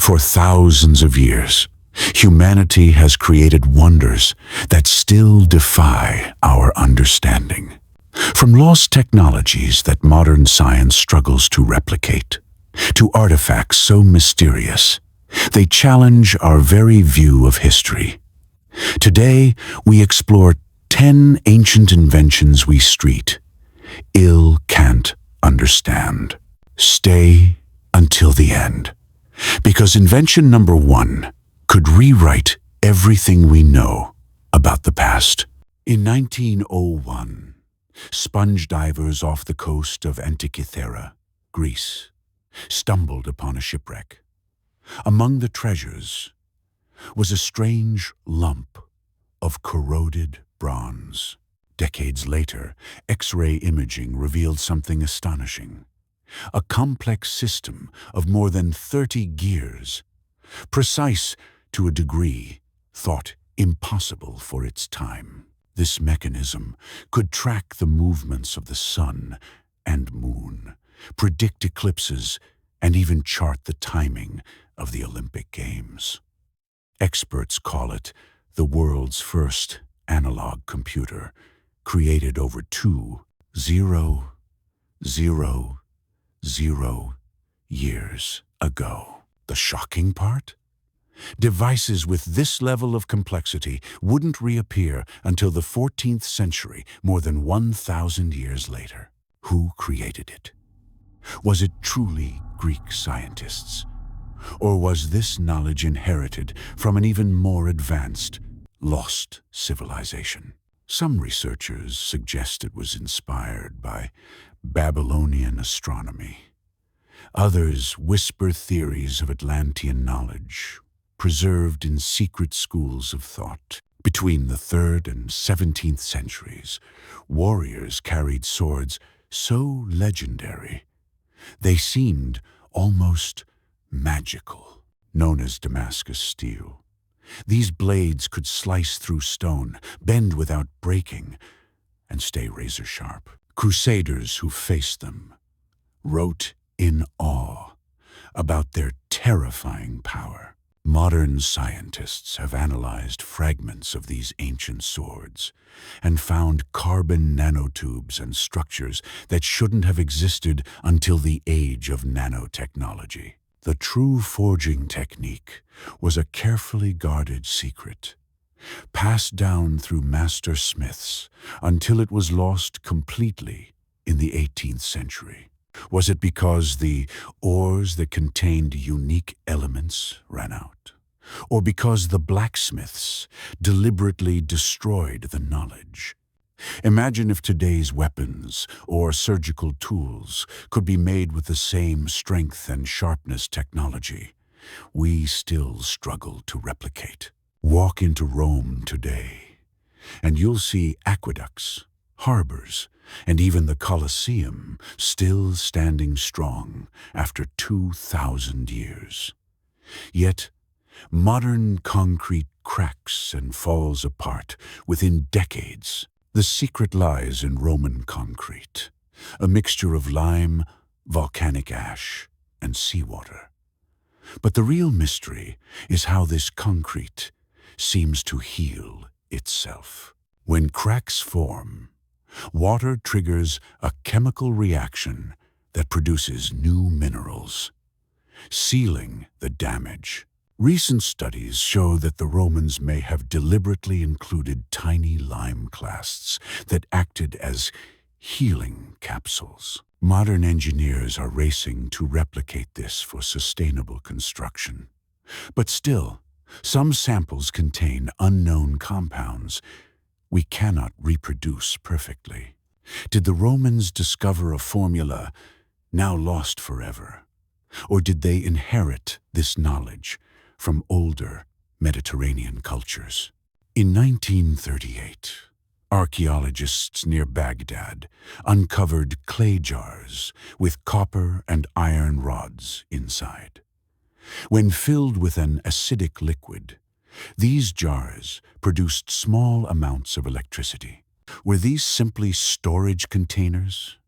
For thousands of years, humanity has created wonders that still defy our understanding. From lost technologies that modern science struggles to replicate, to artifacts so mysterious, they challenge our very view of history. Today, we explore 10 ancient inventions we can't understand. Stay until the end, because invention number 1 could rewrite everything we know about the past. In 1901, sponge divers off the coast of Antikythera, Greece, stumbled upon a shipwreck. Among the treasures was a strange lump of corroded bronze. Decades later, X-ray imaging revealed something astonishing. A complex system of more than 30 gears, precise to a degree thought impossible for its time. This mechanism could track the movements of the sun and moon, predict eclipses, and even chart the timing of the Olympic Games. Experts call it the world's first analog computer, created over 2,000 years ago. The shocking part? Devices with this level of complexity wouldn't reappear until the 14th century, more than 1,000 years later. Who created it? Was it truly Greek scientists? Or was this knowledge inherited from an even more advanced, lost civilization? Some researchers suggest it was inspired by Babylonian astronomy. Others whisper theories of Atlantean knowledge, preserved in secret schools of thought. Between the 3rd and 17th centuries, warriors carried swords so legendary they seemed almost magical, known as Damascus steel. These blades could slice through stone, bend without breaking, and stay razor-sharp. Crusaders who faced them wrote in awe about their terrifying power. Modern scientists have analyzed fragments of these ancient swords and found carbon nanotubes and structures that shouldn't have existed until the age of nanotechnology. The true forging technique was a carefully guarded secret, passed down through master smiths until it was lost completely in the 18th century. Was it because the ores that contained unique elements ran out? Or because the blacksmiths deliberately destroyed the knowledge? Imagine if today's weapons or surgical tools could be made with the same strength and sharpness technology we still struggle to replicate. Walk into Rome today, and you'll see aqueducts, harbors, and even the Colosseum still standing strong after 2,000 years. Yet, modern concrete cracks and falls apart within decades. The secret lies in Roman concrete, a mixture of lime, volcanic ash, and seawater. But the real mystery is how this concrete seems to heal itself. When cracks form, water triggers a chemical reaction that produces new minerals, sealing the damage. Recent studies show that the Romans may have deliberately included tiny lime clasts that acted as healing capsules. Modern engineers are racing to replicate this for sustainable construction. But still, some samples contain unknown compounds we cannot reproduce perfectly. Did the Romans discover a formula now lost forever? Or did they inherit this knowledge from older Mediterranean cultures? In 1938, archaeologists near Baghdad uncovered clay jars with copper and iron rods inside. When filled with an acidic liquid, these jars produced small amounts of electricity. Were these simply storage containers,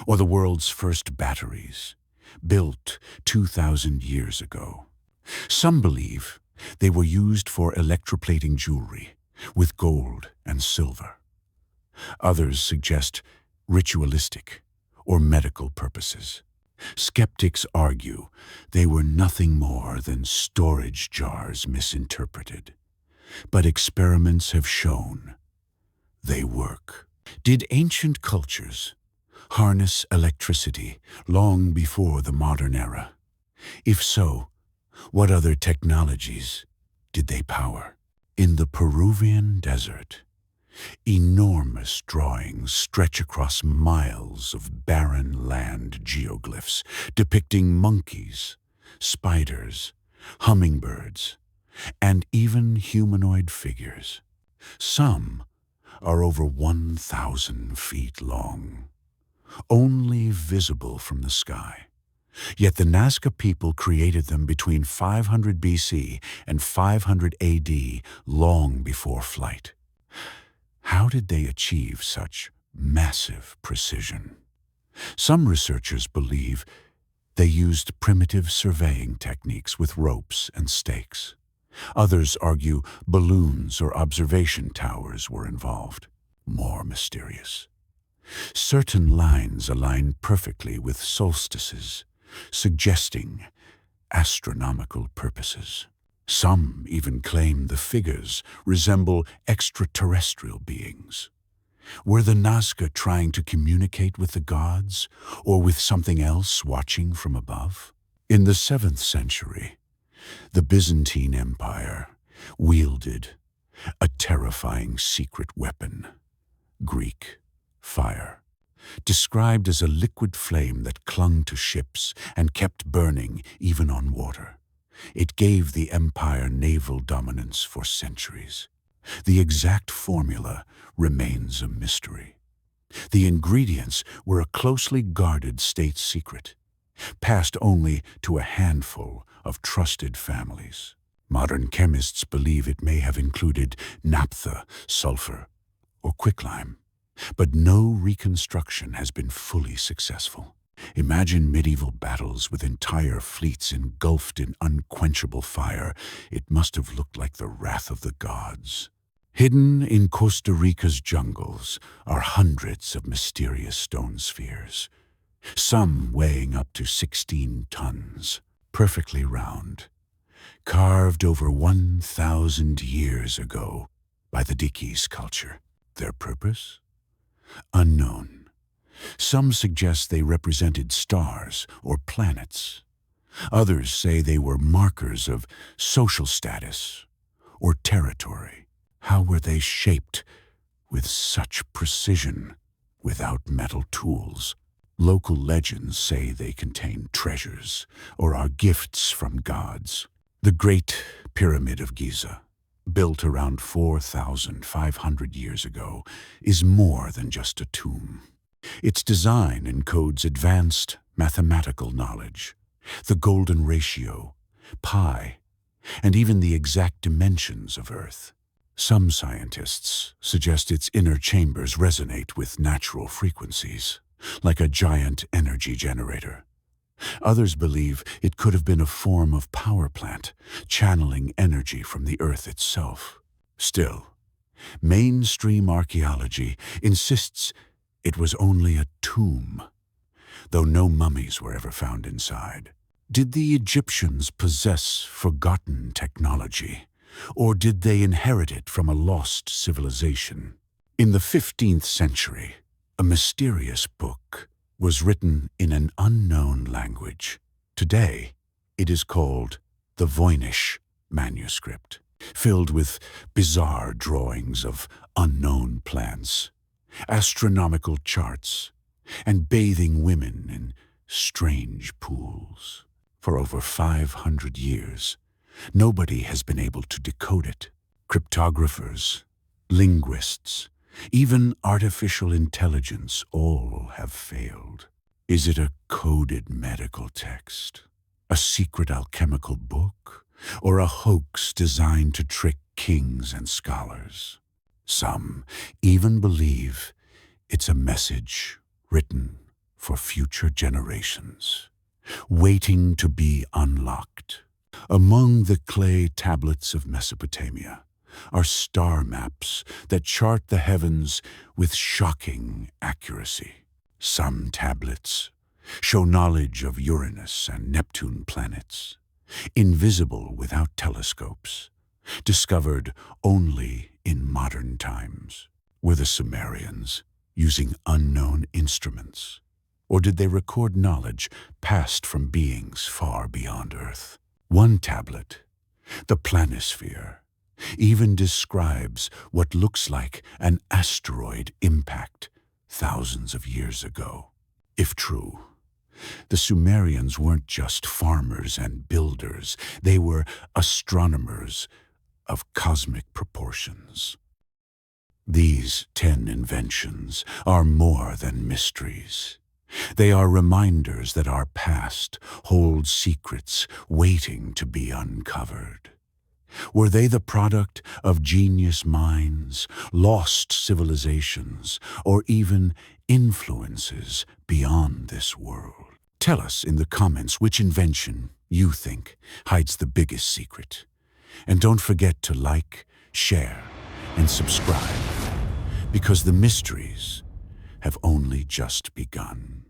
or the world's first batteries, built 2,000 years ago? Some believe they were used for electroplating jewelry with gold and silver. Others suggest ritualistic or medical purposes. Skeptics argue they were nothing more than storage jars misinterpreted. But experiments have shown they work. Did ancient cultures harness electricity long before the modern era? If so, what other technologies did they power? In the Peruvian desert, enormous drawings stretch across miles of barren land geoglyphs depicting monkeys, spiders, hummingbirds, and even humanoid figures. Some are over 1,000 feet long, only visible from the sky. Yet the Nazca people created them between 500 BC and 500 AD, long before flight. How did they achieve such massive precision? Some researchers believe they used primitive surveying techniques with ropes and stakes. Others argue balloons or observation towers were involved. More mysterious. Certain lines align perfectly with solstices, suggesting astronomical purposes. Some even claim the figures resemble extraterrestrial beings. Were the Nazca trying to communicate with the gods, or with something else watching from above? In the 7th century, the Byzantine Empire wielded a terrifying secret weapon, Greek fire, described as a liquid flame that clung to ships and kept burning even on water. It gave the empire naval dominance for centuries. The exact formula remains a mystery. The ingredients were a closely guarded state secret, passed only to a handful of trusted families. Modern chemists believe it may have included naphtha, sulfur, or quicklime, but no reconstruction has been fully successful. Imagine medieval battles with entire fleets engulfed in unquenchable fire. It must have looked like the wrath of the gods. Hidden in Costa Rica's jungles are hundreds of mysterious stone spheres, some weighing up to 16 tons, perfectly round, carved over 1,000 years ago by the Dikis culture. Their purpose? Unknown. Some suggest they represented stars or planets. Others say they were markers of social status or territory. How were they shaped with such precision without metal tools? Local legends say they contain treasures or are gifts from gods. The Great Pyramid of Giza, built around 4,500 years ago, is more than just a tomb. Its design encodes advanced mathematical knowledge, the golden ratio, pi, and even the exact dimensions of Earth. Some scientists suggest its inner chambers resonate with natural frequencies, like a giant energy generator. Others believe it could have been a form of power plant, channeling energy from the Earth itself. Still, mainstream archaeology insists it was only a tomb, though no mummies were ever found inside. Did the Egyptians possess forgotten technology, or did they inherit it from a lost civilization? In the 15th century, a mysterious book was written in an unknown language. Today, it is called the Voynich manuscript, filled with bizarre drawings of unknown plants, astronomical charts, and bathing women in strange pools. For over 500 years, nobody has been able to decode it. Cryptographers, linguists, even artificial intelligence, all have failed. Is it a coded medical text, a secret alchemical book, or a hoax designed to trick kings and scholars? Some even believe it's a message written for future generations, waiting to be unlocked. Among the clay tablets of Mesopotamia are star maps that chart the heavens with shocking accuracy. Some tablets show knowledge of Uranus and Neptune planets, invisible without telescopes, discovered only in modern times. Were the Sumerians using unknown instruments, or did they record knowledge passed from beings far beyond Earth? One tablet, the planisphere, even describes what looks like an asteroid impact thousands of years ago. If true, the Sumerians weren't just farmers and builders, they were astronomers of cosmic proportions. These 10 inventions are more than mysteries. They are reminders that our past holds secrets waiting to be uncovered. Were they the product of genius minds, lost civilizations, or even influences beyond this world? Tell us in the comments which invention you think hides the biggest secret. And don't forget to like, share, and subscribe, because the mysteries have only just begun.